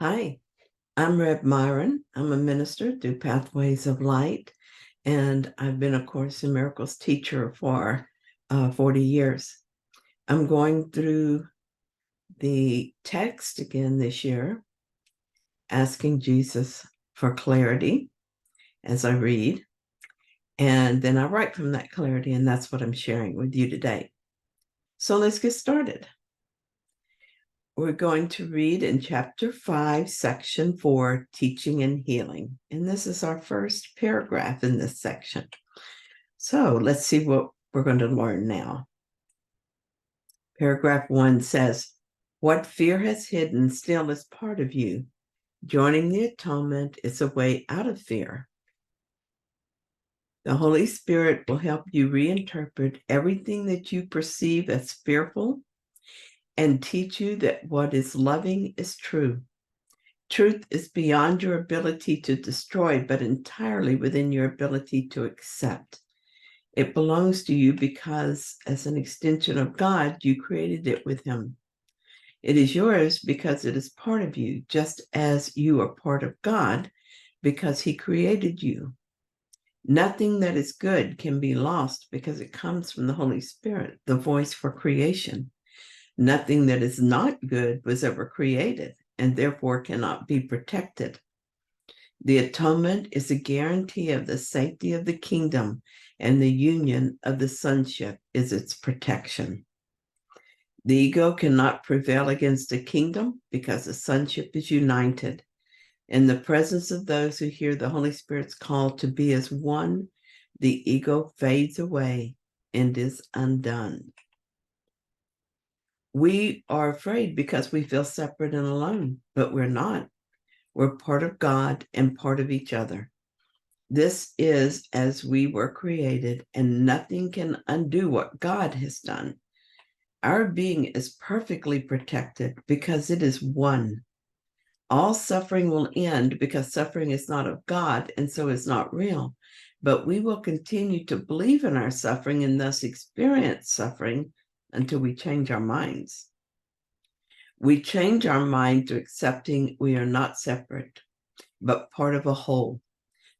Hi, I'm Rev Myron. I'm a minister through Pathways of Light, and I've been a Course in Miracles teacher for 40 years. I'm going through the text again this year, asking Jesus for clarity as I read, and then I write from that clarity, and that's what I'm sharing with you today. So let's get started. We're going to read in chapter 5, section 4, teaching and healing. And this is our first paragraph in this section. So let's see what we're going to learn now. Paragraph 1 says, what fear has hidden still is part of you. Joining the atonement is a way out of fear. The Holy Spirit will help you reinterpret everything that you perceive as fearful and teach you that what is loving is true. Truth is beyond your ability to destroy, but entirely within your ability to accept. It belongs to you because, as an extension of God, you created it with Him. It is yours because it is part of you, just as you are part of God because He created you. Nothing that is good can be lost because it comes from the Holy Spirit, the voice for creation. Nothing that is not good was ever created and therefore cannot be protected. The atonement is a guarantee of the safety of the kingdom, and the union of the sonship is its protection. The ego cannot prevail against a kingdom because the sonship is united. In the presence of those who hear the Holy Spirit's call to be as one, the ego fades away and is undone. We are afraid because we feel separate and alone, but we're not. We're part of God and part of each other. This is as we were created, and nothing can undo what God has done. Our being is perfectly protected because it is one. All suffering will end because suffering is not of God and so is not real. But we will continue to believe in our suffering and thus experience suffering until we change our minds. We change our mind to accepting we are not separate, but part of a whole.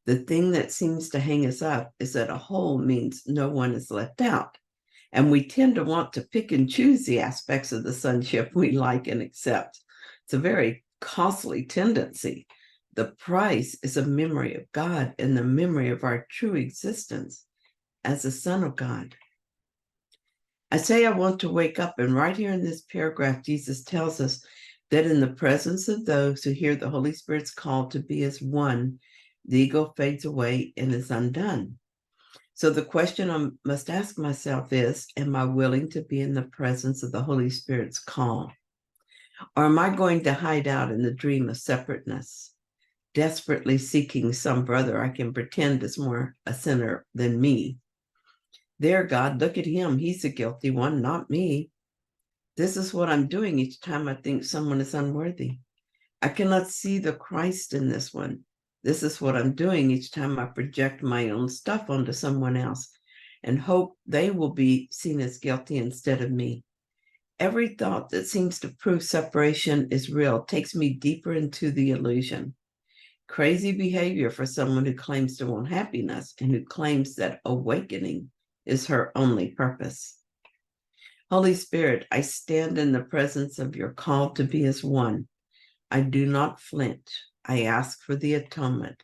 The thing that seems to hang us up is that a whole means no one is left out. And we tend to want to pick and choose the aspects of the sonship we like and accept. It's a very costly tendency. The price is a memory of God and the memory of our true existence as a son of God. I say I want to wake up, and right here in this paragraph, Jesus tells us that in the presence of those who hear the Holy Spirit's call to be as one, the ego fades away and is undone. So the question I must ask myself is, am I willing to be in the presence of the Holy Spirit's call? Or am I going to hide out in the dream of separateness, desperately seeking some brother I can pretend is more a sinner than me? There, God, look at him. He's the guilty one, not me. This is what I'm doing each time I think someone is unworthy. I cannot see the Christ in this one. This is what I'm doing each time I project my own stuff onto someone else and hope they will be seen as guilty instead of me. Every thought that seems to prove separation is real takes me deeper into the illusion. Crazy behavior for someone who claims to want happiness and who claims that awakening is her only purpose. Holy Spirit, I stand in the presence of your call to be as one. I do not flinch. I ask for the atonement.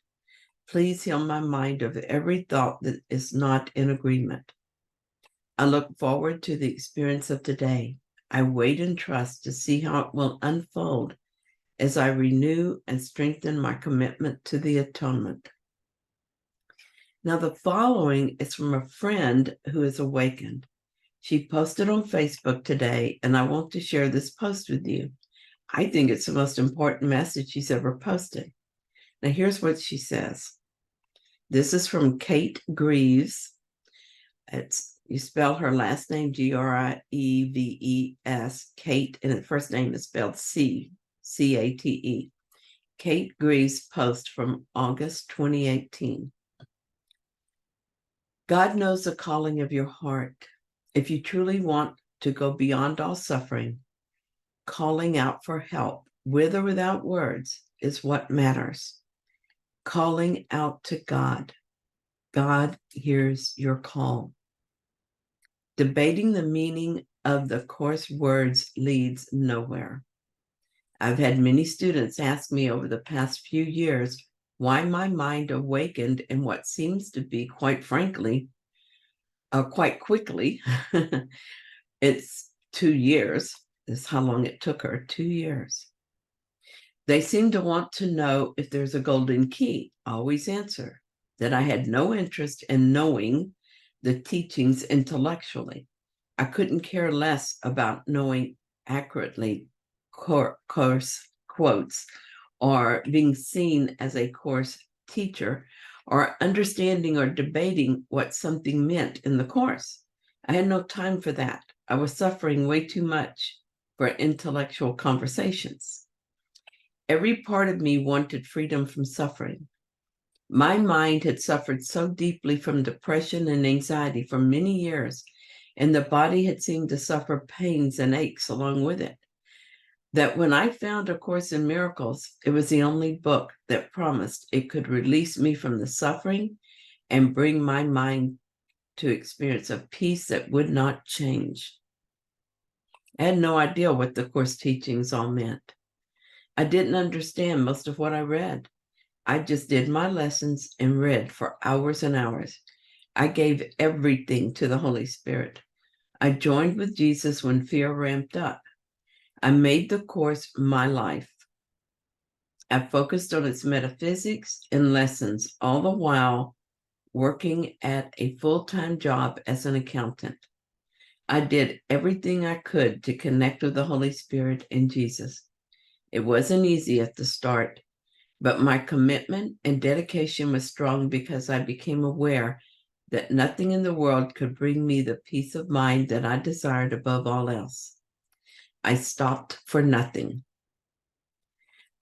Please heal my mind of every thought that is not in agreement. I look forward to the experience of today. I wait and trust to see how it will unfold as I renew and strengthen my commitment to the atonement. Now, the following is from a friend who is awakened. She posted on Facebook today, and I want to share this post with you. I think it's the most important message she's ever posted. Now, here's what she says. This is from Kate Greaves. You spell her last name Grieves, Kate, and her first name is spelled Cate. Kate Greaves' post from August 2018. God knows the calling of your heart. If you truly want to go beyond all suffering, calling out for help with or without words, is what matters. Calling out to God. God hears your call. Debating the meaning of the Course words leads nowhere. I've had many students ask me over the past few years why my mind awakened in what seems to be, quite frankly, quite quickly. It's 2 years. Is how long it took her, 2 years. They seem to want to know if there's a golden key. Always answer that I had no interest in knowing the teachings intellectually. I couldn't care less about knowing accurately course quotes or being seen as a course teacher or understanding or debating what something meant in the course. I had no time for that. I was suffering way too much for intellectual conversations. Every part of me wanted freedom from suffering. My mind had suffered so deeply from depression and anxiety for many years, and the body had seemed to suffer pains and aches along with it, that when I found A Course in Miracles, it was the only book that promised it could release me from the suffering and bring my mind to experience a peace that would not change. I had no idea what the Course teachings all meant. I didn't understand most of what I read. I just did my lessons and read for hours and hours. I gave everything to the Holy Spirit. I joined with Jesus when fear ramped up. I made the Course my life. I focused on its metaphysics and lessons, all the while working at a full-time job as an accountant. I did everything I could to connect with the Holy Spirit and Jesus. It wasn't easy at the start, but my commitment and dedication was strong because I became aware that nothing in the world could bring me the peace of mind that I desired above all else. I stopped for nothing.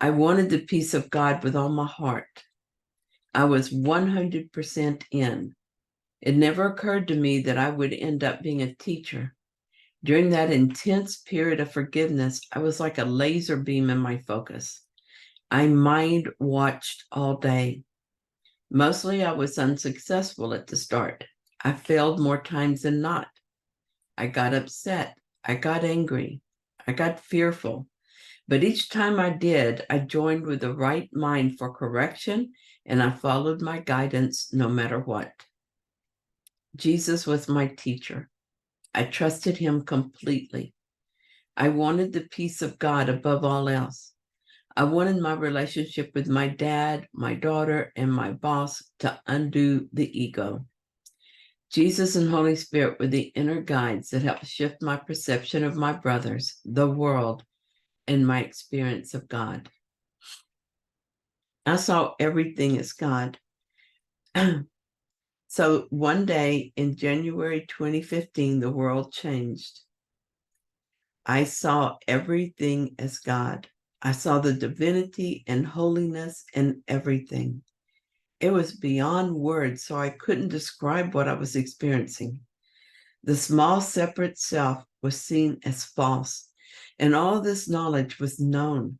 I wanted the peace of God with all my heart. I was 100% in. It never occurred to me that I would end up being a teacher. During that intense period of forgiveness, I was like a laser beam in my focus. I mind watched all day. Mostly I was unsuccessful at the start. I failed more times than not. I got upset. I got angry. I got fearful. But each time I did, I joined with the right mind for correction, and I followed my guidance no matter what. Jesus was my teacher. I trusted him completely. I wanted the peace of God above all else. I wanted my relationship with my dad, my daughter, and my boss to undo the ego. Jesus and Holy Spirit were the inner guides that helped shift my perception of my brothers, the world, and my experience of God. I saw everything as God. So one day in January 2015, the world changed. I saw everything as God. I saw the divinity and holiness in everything. It was beyond words, so I couldn't describe what I was experiencing. The small separate self was seen as false, and all this knowledge was known.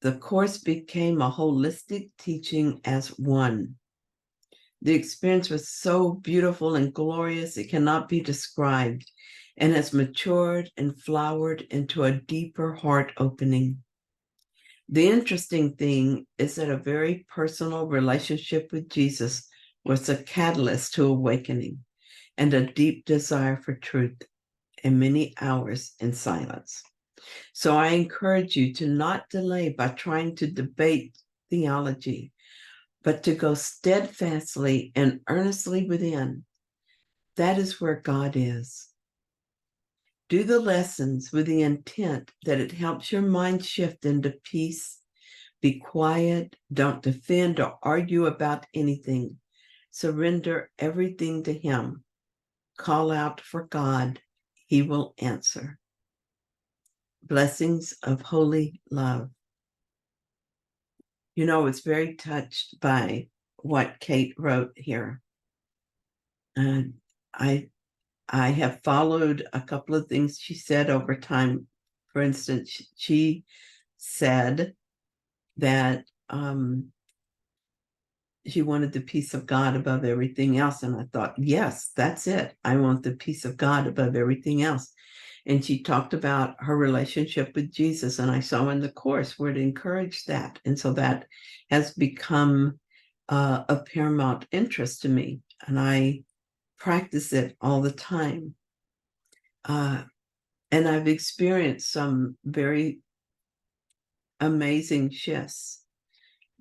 The Course became a holistic teaching as one. The experience was so beautiful and glorious, it cannot be described, and has matured and flowered into a deeper heart opening. The interesting thing is that a very personal relationship with Jesus was a catalyst to awakening and a deep desire for truth and many hours in silence. So I encourage you to not delay by trying to debate theology, but to go steadfastly and earnestly within. That is where God is. Do the lessons with the intent that it helps your mind shift into peace. Be quiet. Don't defend or argue about anything. Surrender everything to him. Call out for God. He will answer. Blessings of holy love. You know, I was very touched by what Kate wrote here. And I have followed a couple of things she said over time. For instance, she said that she wanted the peace of God above everything else. And I thought, yes, that's it. I want the peace of God above everything else. And she talked about her relationship with Jesus. And I saw in the course where it encouraged that. And so that has become of paramount interest to me. And I practice it all the time. And I've experienced some very amazing shifts.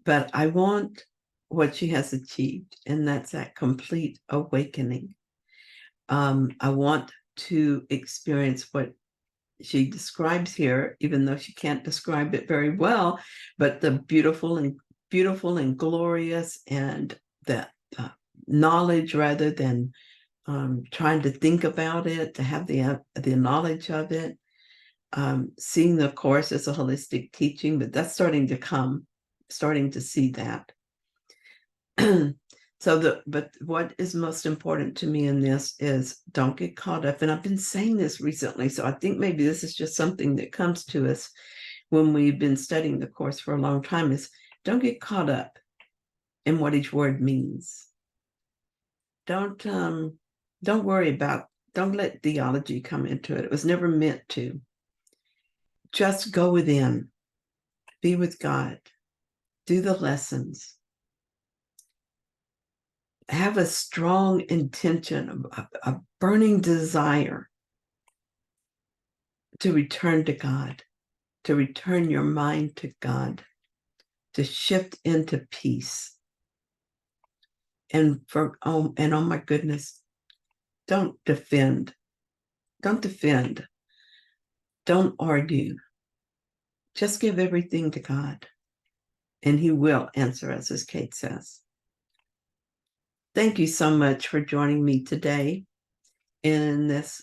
But I want what she has achieved, and that's that complete awakening. I want to experience what she describes here, even though she can't describe it very well, but the beautiful and glorious, and the knowledge rather than trying to think about it, to have the knowledge of it. Seeing the course as a holistic teaching, but that's starting to see that. But what is most important to me in this is don't get caught up. And I've been saying this recently, so I think maybe this is just something that comes to us when we've been studying the course for a long time, is don't get caught up in what each word means. Don't let theology come into it. It was never meant to. Just go within, be with God, do the lessons, have a strong intention, a burning desire to return to God, to return your mind to God, to shift into peace. And oh my goodness, don't defend. Don't argue. Just give everything to God, and He will answer us, as Kate says. Thank you so much for joining me today in this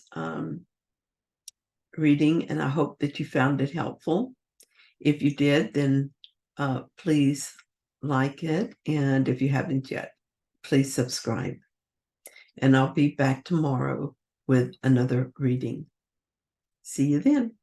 reading, and I hope that you found it helpful. If you did, then please like it, and if you haven't yet, please subscribe. And I'll be back tomorrow with another reading. See you then.